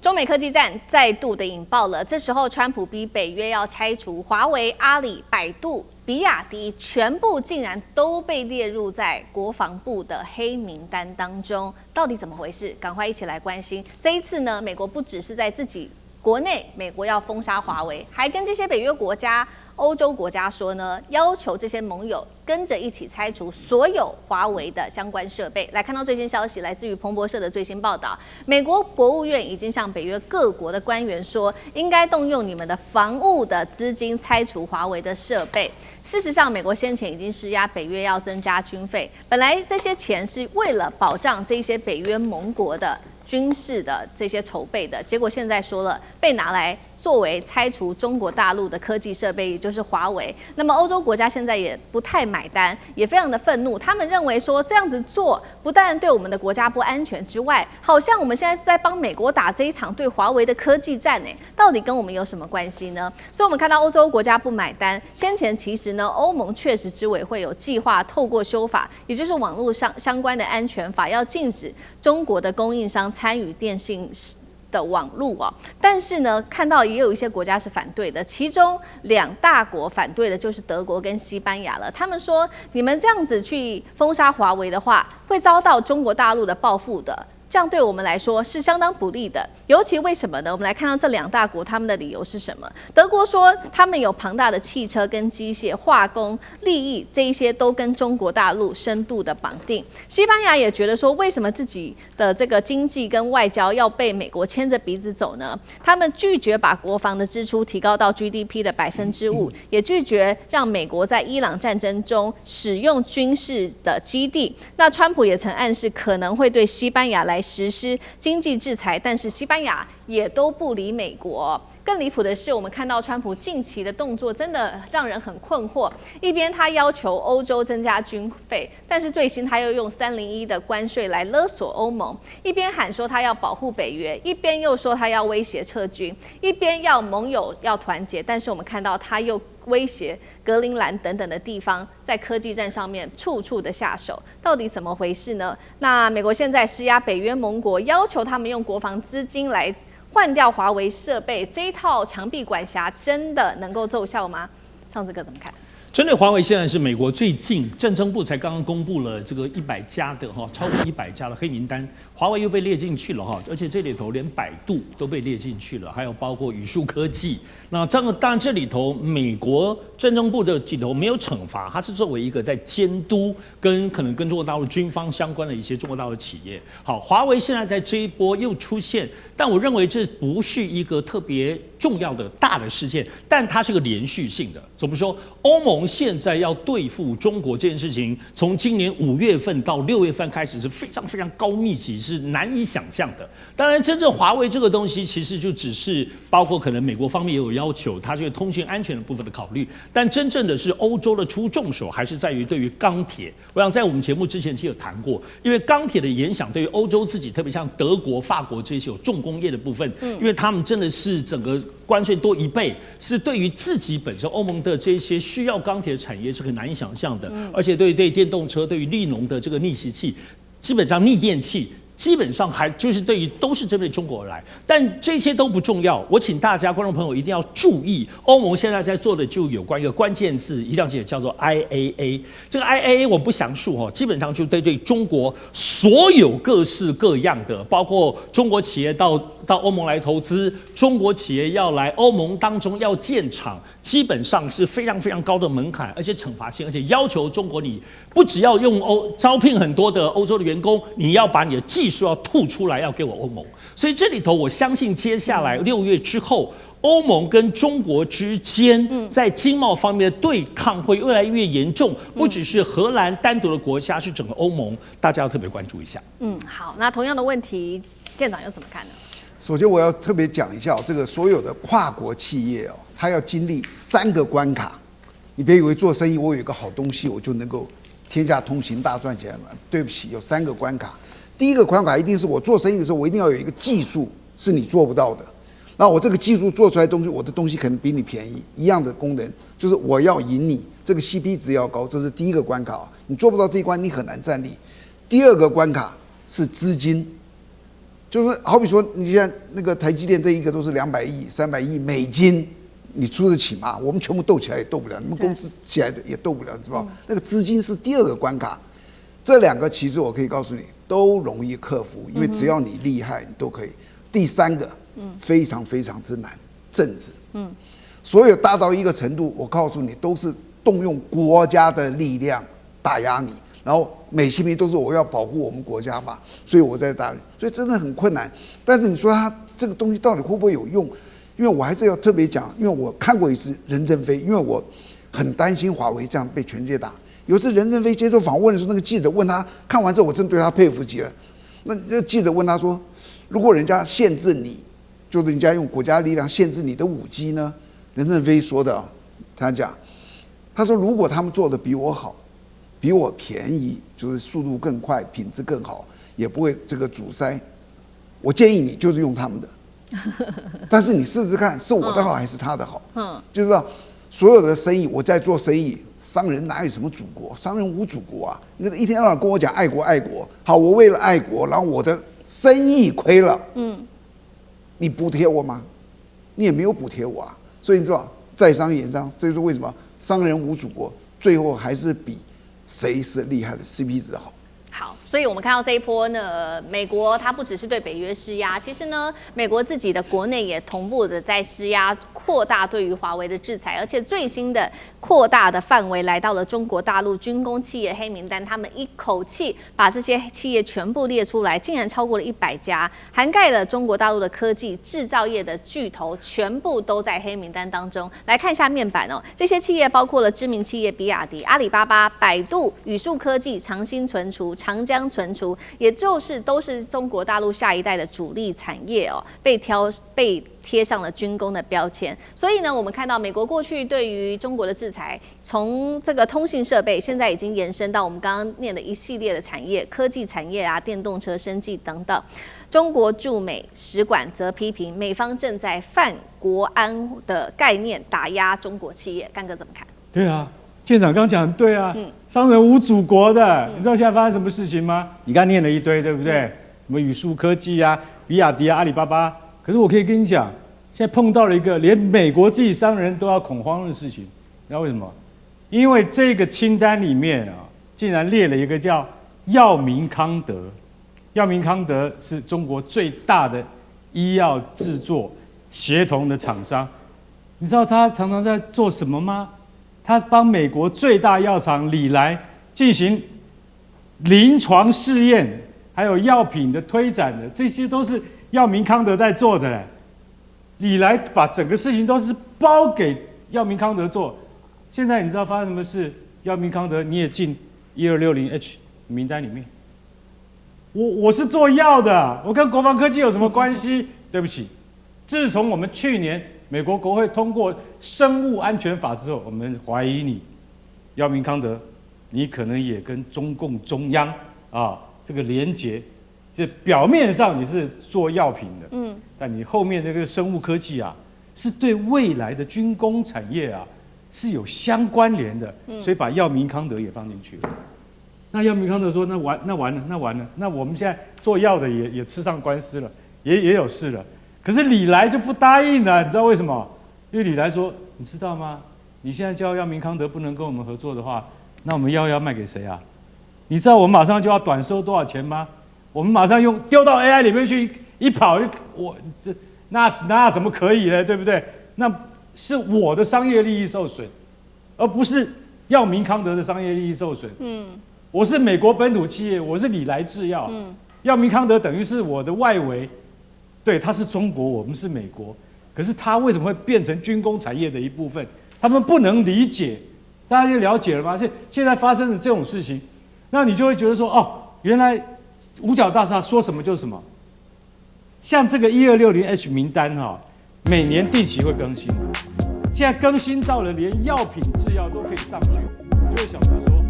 中美科技战再度的引爆了，这时候川普逼北约要拆除华为、阿里、百度、比亚迪，全部竟然都被列入在国防部的黑名单当中，到底怎么回事？赶快一起来关心。这一次呢，美国不只是在自己国内，美国要封杀华为，还跟这些北约国家、欧洲国家说呢，要求这些盟友跟着一起拆除所有华为的相关设备。来看到最新消息，来自于彭博社的最新报道，美国国务院已经向北约各国的官员说，应该动用你们的防务的资金拆除华为的设备。事实上，美国先前已经施压北约要增加军费，本来这些钱是为了保障这些北约盟国的军事的这些筹备的，结果现在说了被拿来作为拆除中国大陆的科技设备，也就是华为。那么欧洲国家现在也不太买单，也非常的愤怒。他们认为说这样子做不但对我们的国家不安全之外，好像我们现在是在帮美国打这一场对华为的科技战，到底跟我们有什么关系呢？所以我们看到欧洲国家不买单。先前其实呢，欧盟确实执委会有计划透过修法，也就是网络上相关的安全法，要禁止中国的供应商参与电信的网路哦，但是呢，看到也有一些国家是反对的，其中2大国反对的就是德国跟西班牙了。他们说，你们这样子去封杀华为的话，会遭到中国大陆的报复的。这样对我们来说是相当不利的，尤其为什么呢？我们来看到这2大国他们的理由是什么？德国说他们有庞大的汽车跟机械、化工利益，这一些都跟中国大陆深度的绑定。西班牙也觉得说，为什么自己的这个经济跟外交要被美国牵着鼻子走呢？他们拒绝把国防的支出提高到 GDP 的5%，也拒绝让美国在伊朗战争中使用军事的基地。那川普也曾暗示可能会对西班牙来实施经济制裁，但是西班牙也都不理美国。更离谱的是，我们看到川普近期的动作真的让人很困惑。一边他要求欧洲增加军费，但是最新他又用301的关税来勒索欧盟；一边喊说他要保护北约，一边又说他要威胁撤军；一边要盟友要团结，但是我们看到他又威胁格陵兰等等的地方，在科技战上面处处的下手，到底怎么回事呢？那美国现在施压北约盟国，要求他们用国防资金来换掉华为设备，这一套长臂管辖真的能够奏效吗？上次哥怎么看？针对华为，现在是美国最近政政部才刚刚公布了这个100家的超过100家的黑名单，华为又被列进去了而且这里头连百度都被列进去了，还有包括宇树科技。那当然这里头美国政政部的里头没有惩罚，它是作为一个在监督跟可能跟中国大陆军方相关的一些中国大陆企业。好，华为现在在这一波又出现，但我认为这不是一个特别重要的大的事件，但它是个连续性的。怎么说？欧盟现在要对付中国这件事情，从今年5月份到6月份开始是非常非常高密集，是难以想象的。当然，真正华为这个东西，其实就只是包括可能美国方面也有要求，它这个通讯安全的部分的考虑。但真正的是欧洲的出重手，还是在于对于钢铁。我想在我们节目之前其实有谈过，因为钢铁的影响对于欧洲自己，特别像德国、法国这些有重工业的部分，因为他们真的是整个关税多1倍，是对于自己本身欧盟的这些需要钢铁的产业是很难以想象的。而且对电动车、对于利农的这个逆袭器，基本上逆电器。基本上还就是对于都是针对中国而来，但这些都不重要。我请大家观众朋友一定要注意，欧盟现在在做的就有关一个关键字，一定要记得叫做 IAA。这个 IAA 我不详述基本上就对中国所有各式各样的，包括中国企业到欧盟来投资，中国企业要来欧盟当中要建厂，基本上是非常非常高的门槛，而且惩罚性，而且要求中国你不只要用招聘很多的欧洲的员工，你要把你的技术要吐出来，要给我欧盟。所以这里头，我相信接下来6月之后，欧盟跟中国之间在经贸方面的对抗会越来越严重，不只是荷兰单独的国家，是整个欧盟，大家要特别关注一下。好，那同样的问题，舰长又怎么看呢？首先，我要特别讲一下这个所有的跨国企业它要经历3个关卡。你别以为做生意我有一个好东西，我就能够天下通行大赚钱了。对不起，有3个关卡。第一个关卡一定是我做生意的时候，我一定要有一个技术是你做不到的。那我这个技术做出来的东西，我的东西可能比你便宜，一样的功能，就是我要赢你，这个 CP 值要高，这是第一个关卡。你做不到这一关，你很难站立。第2个关卡是资金。就是好比说，你像那个台积电这一个都是200亿、300亿美金，你出得起吗？我们全部斗起来也斗不了，你们公司起来也斗不了，知道吧？那个资金是第2个关卡，这2个其实我可以告诉你都容易克服，因为只要你厉害，你都可以。第3个，非常非常之难，政治。所有大到一个程度，我告诉你，都是动用国家的力量打压你。然后美其名都是我要保护我们国家嘛，所以我在打你，所以真的很困难。但是你说它这个东西到底会不会有用？因为我还是要特别讲，因为我看过一次任正非，因为我很担心华为这样被全世界打。有一次任正非接受访问的时候，那个记者问他，看完之后我真对他佩服极了。那记者问他说，如果人家限制你，就是人家用国家力量限制你的5G 呢？任正非说的，他说如果他们做的比我好，比我便宜，就是速度更快，品质更好，也不会这个阻塞。我建议你就是用他们的，但是你试试看，是我的好还是他的好？就是说所有的生意，我在做生意，商人哪有什么祖国？商人无祖国啊！那个一天到晚跟我讲爱国爱国，好，我为了爱国，然后我的生意亏了，你补贴我吗？你也没有补贴我啊！所以你知道，在商言商，这就是为什么商人无祖国，最后还是比谁是厉害的 CP 值好。好，所以我们看到这一波呢，美国它不只是对北约施压，其实呢，美国自己的国内也同步的在施压，扩大对于华为的制裁，而且最新的扩大的范围来到了中国大陆军工企业黑名单，他们一口气把这些企业全部列出来，竟然超过了100家，涵盖了中国大陆的科技制造业的巨头，全部都在黑名单当中。来看一下面板哦，这些企业包括了知名企业比亚迪、阿里巴巴、百度、宇树科技、长兴存储、长江存储，也就是都是中国大陆下一代的主力产业哦，被贴上了军工的标签。所以呢，我们看到美国过去对于中国的制裁，从这个通信设备，现在已经延伸到我们刚刚念的一系列的产业，科技产业啊、电动车、生技等等。中国驻美使馆则批评美方正在泛国安的概念打压中国企业。干哥怎么看？对啊。舰长刚讲的对啊，商人无祖国的，你知道现在发生什么事情吗？你刚念了一堆，对不对？什么宇树科技啊、比亚迪啊、阿里巴巴，可是我可以跟你讲，现在碰到了一个连美国自己商人都要恐慌的事情，你知道为什么？因为这个清单里面啊，竟然列了一个叫药明康德。药明康德是中国最大的医药制作协同的厂商，你知道他常常在做什么吗？他帮美国最大药厂礼来进行临床试验，还有药品的推展的，这些都是药明康德在做的嘞。礼来把整个事情都是包给药明康德做。现在你知道发生什么事？药明康德你也进1260H 名单里面。我是做药的，我跟国防科技有什么关系？对不起，自从我们去年美国国会通过生物安全法之后，我们怀疑你，药明康德，你可能也跟中共中央啊这个连结，这表面上你是做药品的，但你后面这个生物科技啊，是对未来的军工产业啊是有相关联的，所以把药明康德也放进去了。那药明康德说，那完了，那我们现在做药的也吃上官司了，也有事了。可是李来就不答应了，你知道为什么？因为李来说，你知道吗？你现在叫药明康德不能跟我们合作的话，那我们药要卖给谁啊？你知道我们马上就要短收多少钱吗？我们马上丢到 AI 里面去，一跑，那怎么可以呢？对不对？那是我的商业利益受损，而不是药明康德的商业利益受损。我是美国本土企业，我是李来制药，药明康德等于是我的外围。对，它是中国，我们是美国，可是它为什么会变成军工产业的一部分？他们不能理解，大家就了解了吗？现在发生的这种事情，那你就会觉得说，哦，原来五角大厦说什么就是什么。像这个1260H 名单哈，每年定期会更新，现在更新到了连药品制药都可以上去，就会晓得说。